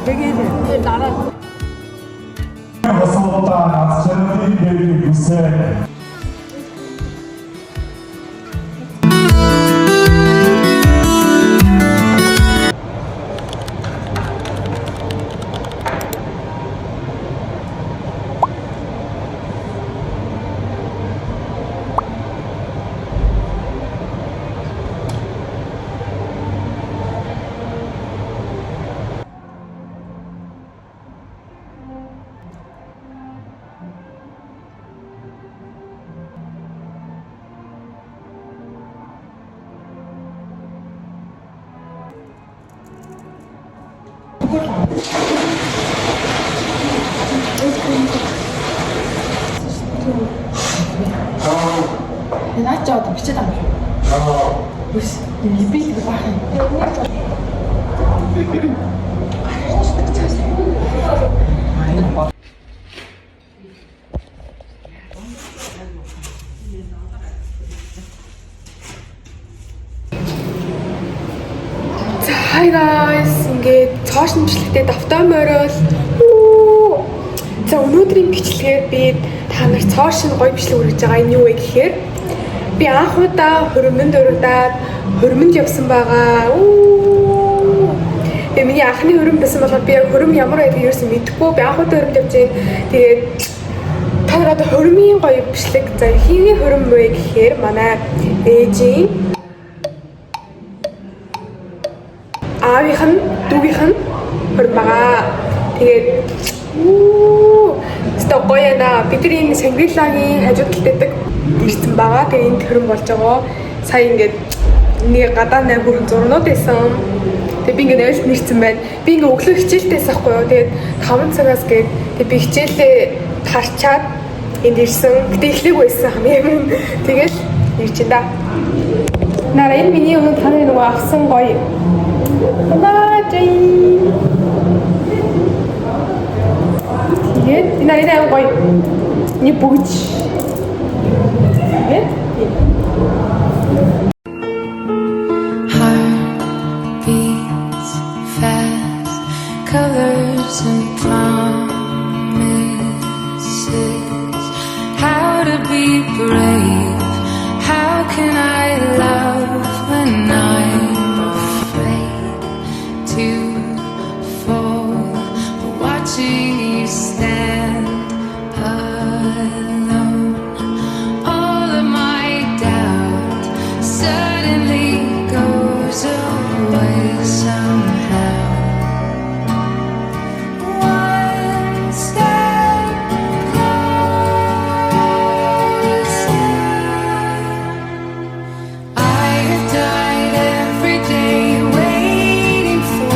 되게 나라. 어서다 저희들이 무슨 나왔죠? 또 비치다. 무슨 리베이트 봐. Hi guys, ингээд цааш нэмшлэгтэй давтаа морил. За өнөөдрийн бичлэгээр би та нарт цааш нь гоё бичлэг үргэж байгаа. Энэ юу вэ гэхээр би анх удаа хөрмөнд урагдаад хөрмөнд явсан байгаа. Миний анхны хөрөм байсан болохоор би яг хөрөм ямар байдгийг ерөөсөн мэдэхгүй. Би анх удаа хөрөмд явж байгаа. Тэгээд та нарт хөрмийн гоё бичлэг. За хийний хөрөм вэ гэхээр манай ээжийн аавынх нь дүүгийнх нь хөрм байгаа. Тэгээд өстой гоё яна бидний Сангрилагийн хажууд талд байдаг ирсэн байгаа. Тэгээд энд хөрм болж байгаа. Сая ингээд нэг гадаа 8 хүрэн зурнууд байсан. Тэгээд би ингээд ойлт нэрсэн байна. Би ингээд өглөө хичээлтэйс ахгүй юу. Тэгээд 5 цагаас гээд би хичээлээ тарчаад энд ирсэн. Гэтэ эхлэх байсан хамгийн. Тэгээд ирж байна. Нара энэ миний өмнө таны нөгөө авсан гоё. Бажай. Тэгээд энэ гоё. Не бүгд. Тэгээд heartbeats fast, colors and promises. How to be brave? How can I love when I'm afraid to fall? But watching you stand alone, all of my doubt suddenly goes away somehow. One step closer. I have died every day waiting for.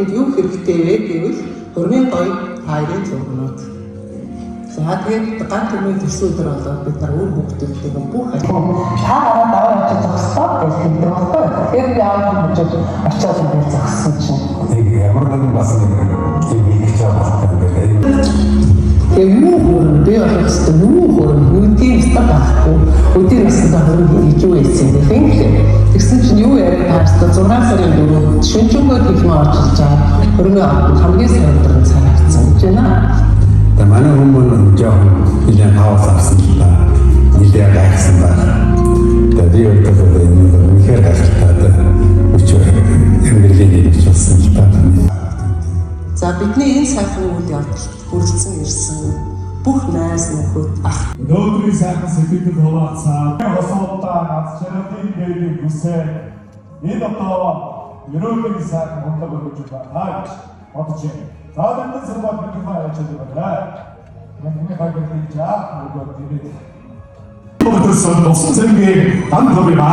бидэнд юу хэрэгтэй вэ гэвэл хөрмийн гоё хайрын зургнууд. За тэгээд ганц өмнө төрсөн өдөр болоод бид нар өөр хүүхдүүдтэйгээ бүх та гараад аваад очиж зогсоо гэж хэлдэг байхгүй. Тэгэхээр би аваад очиж очиод би зогссон чинь. Тэг ямар нэгэн бас нэг тийм хийж байгаа байна. тэгээ юу хөрөм би ойлгохтой юу хөрөм үдийн ста байхгүй. Үдийн ста хөрөм хийж юу ийсэн гэхээр тэгсэн чинь юу яриад таарсан 6 сарын 4-нд шүнжэнгөө хэлмээ очилж байгаа. Хөрмийн хамгийн сайн өдрөнд санагдсан гэж байна. Та манай хүмүүс жоохон нэлээд хаваас авсан л та нэлээд гайхсан байна. Тэгээд би өөртөө энэ үнэхээр гайхалтай өчөө эмгэлгийн хийж болсон л та. За бидний энэ сайхан үйл явдалд хүрэлцэн ирсэн бүх найз нөхөд ах Өнөөдрийн сайхан сэтгэлд хуваалцсан хосуудаа над чанарын дээрийн бүсээ энэ одоо ерөөний сайхан хондог өгч байна гэж бодож байна. За энэ зэрэг бидний яаж хийж байгаа вэ? Миний хайрыг жаа нөгөө тийм. Өөрөөсөө усан зэрэг дан проблема.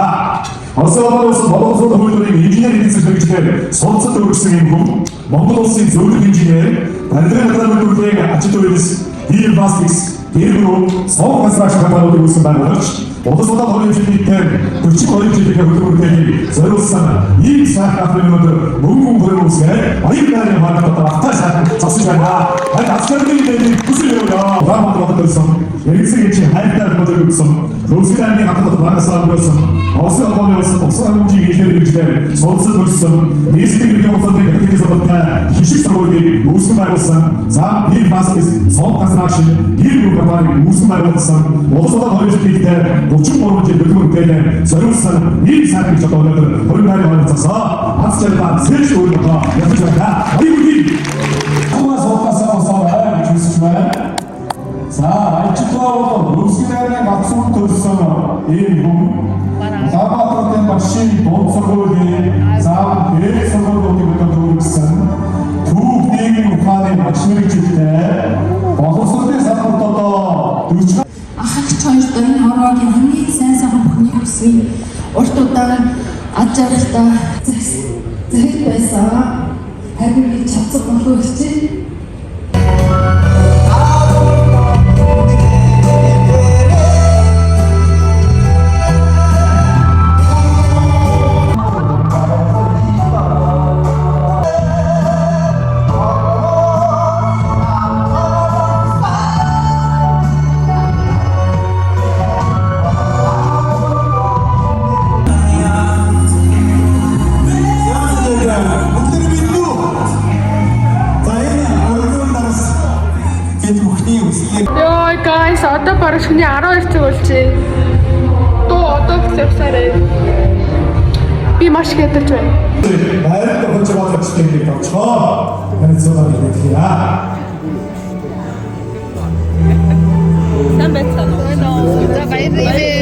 Осоолоос боловсрол хөлбөрийн инженерийн зэрэгтэй сонцод өргөсөн юм хүн Монгол улсын зөвлөх инженер Андреа Трамбүлийн ажил үйлс Ил Баскс Иргүү Сов констракшн компаниуд үүсгэн байгуулагч Улс улаан хорийн жилийнээр 42 жилийн хөтөлбөртэй зориулсан ийм сайхан аппликейшнууд мөнгөн хөрөөр үүсгээ баярын хаалт автаа сайхан засаж байна. Харин ачааллын дээр хүсэл өрөө гамд бодсон. Яригсгийн чи хайртай модель өгсөн. Русгийн хатад банасаа өгсөн. Осын обоноос усан хэмжээний хэлбэрээр сонцол өгсөн. Нийслэлийн регионуудын техникийн сургалтын хишиг сургуулийн үүсгэн байгуулсан. За Ил Баскс Сов констракшн Иргүү компани үүсгэн байгуулсан. Улс улаан хорийн жилийнээр 33 жил хөтөлбөртэй зориулсан ийм сайхан ч одоо өнөөдөр 20 гаруй цасаа ачааллаа сэрч өөрөөр явж байгаа. Аюулгүй. Хамаас уусаа гэж үзэж байна. За ачааллаа Русгийн гацуун төрсөн ийм хүн Улаанбаатарын башийн дунд сургуулийн зам дээд сургуулиудад төгссөн түүх нийгмийн ухааны багш мэргэжилтэй боловсролын салбарт одоо 40 Ахагч хоёрт энэ хорвогийн хамгийн сайн сайхан бүхний хүсвийн урт удаан аж аргалтай зэрэг байсан. Харин би чадсан болов хичээ. Йой guys, одоо бараг шөнийн 12 цаг болчихъя. Дуу одоо хэвсээрээ. Би маш хэдэж байна. Байрал өгч байгаа гэж хэлдэг болчихоо. Энэ зөвхөн хэлэх яа. Сайн байцгаана уу? За баярлалаа.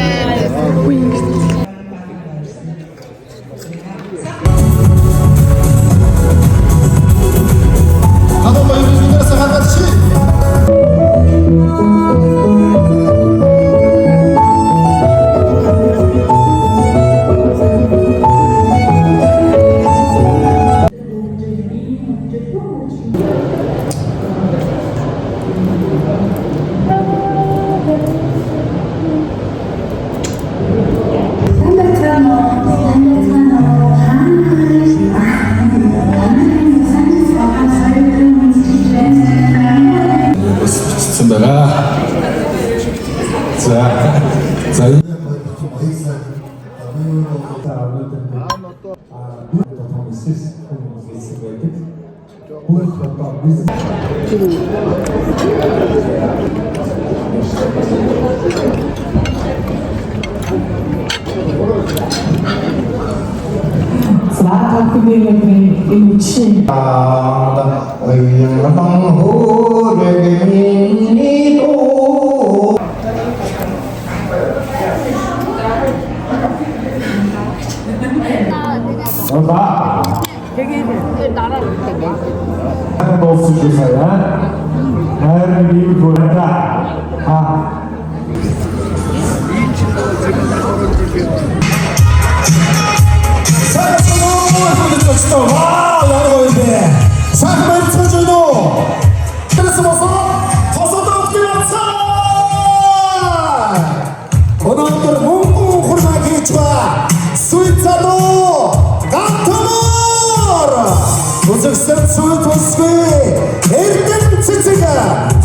Wow, Үзэгсэл цүл тусгүй эрдэн цэцэг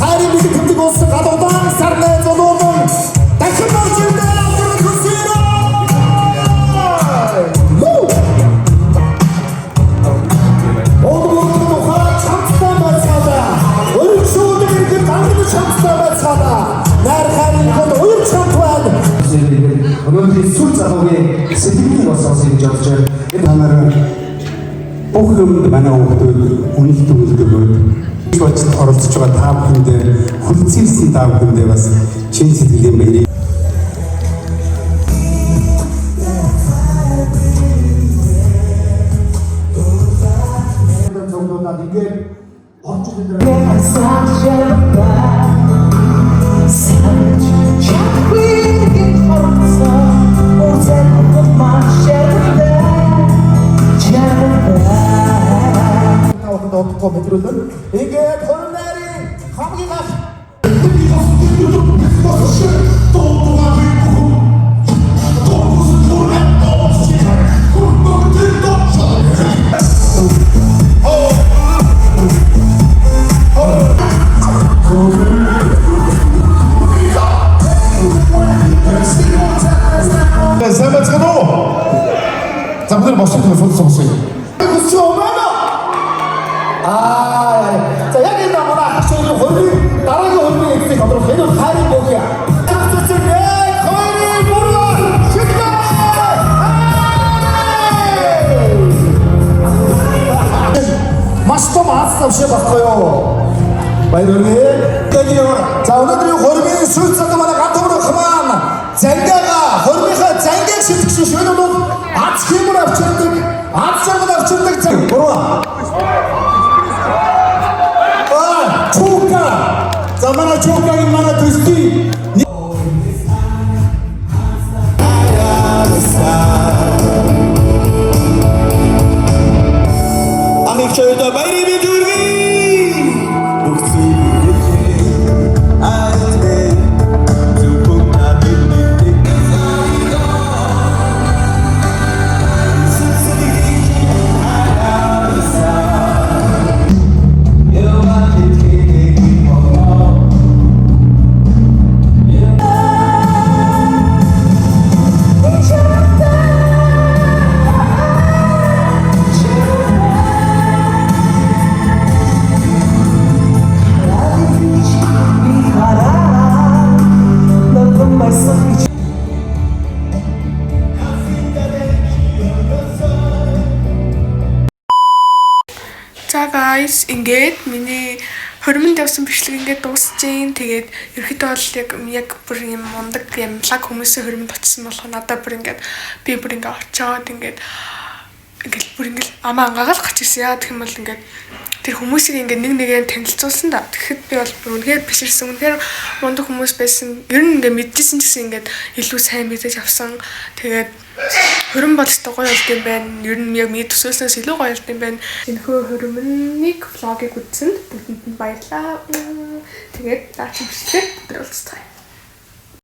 хайрын мэдээ тэмдэг улсын гадуудан сарны зулуун дахин орж ирдээ аврах хүсээрээ Оодмон тухай чамцтай байцгаалаа өргөшөөд ирдэг гангад чамцтай байцгаалаа нар харин хот уяр чамд байна өнөөдрийн сүл залуугийн сэтгэлийн бас гэж бодож байна. Энэ хамаар бүх юмд манай хүүхдүүд үнэлт өгдөг. Бочд оролцож байгаа та бүхэндээ хүлцэлсэн та бүхэндээ бас чин сэтгэлийн баярыг одохгүй мэдрүүлэн ингээд хорон найрын хамгийн гал Забудем босч телефон сонсоё. За яг энэ манай ахчийн хөрмийн дараагийн хөрмийн эцэг тодорхой энэ хайрын богиа. Маш том хаалцсан байхгүй юу? Баярлалаа. За өнөөдрийн хөрмийн сүүл цаг манай гатамрах маань зангиага хөрмийнхаа зангийг шилтгэж шөнө бол аз хэмээр авчирдаг, аз жаргал авчирдаг цаг. Чука! За манай чукагийн манай төстэй Амигчойдо байри бидүрги За guys, ингээд миний хормонд явсан бичлэг ингээд дуусчихин. Тэгээд ерөөхдөө бол яг бүр юм мундаг юм лаг хүмүүсийн хормонд очсон болохоор надад бүр ингээд би бүр ингээд очоод ингээд бүр ингээд амаа ангаагаал гарч ирсэн. Яа гэх юм бол ингээд тэр хүмүүсийг ингээд нэг нэгээр танилцуулсан да. Тэгэхэд би бол бүр үнэхээр биширсэн. Үнэхээр мундаг хүмүүс байсан. Ер нь ингээд мэдчихсэн ч гэсэн ингээд илүү сайн мэдэж авсан. Тэгээд хөрөн бол өстой гоё болт юм байна. Ер нь яг миний төсөөснөөс илүү гоё болт юм байна. Энэхүү хөрмөнийг влогийг үзсэнд бүгдэнд нь баярлалаа. Тэгээд даачиг бичлэгээр өдөр уулзцгаая.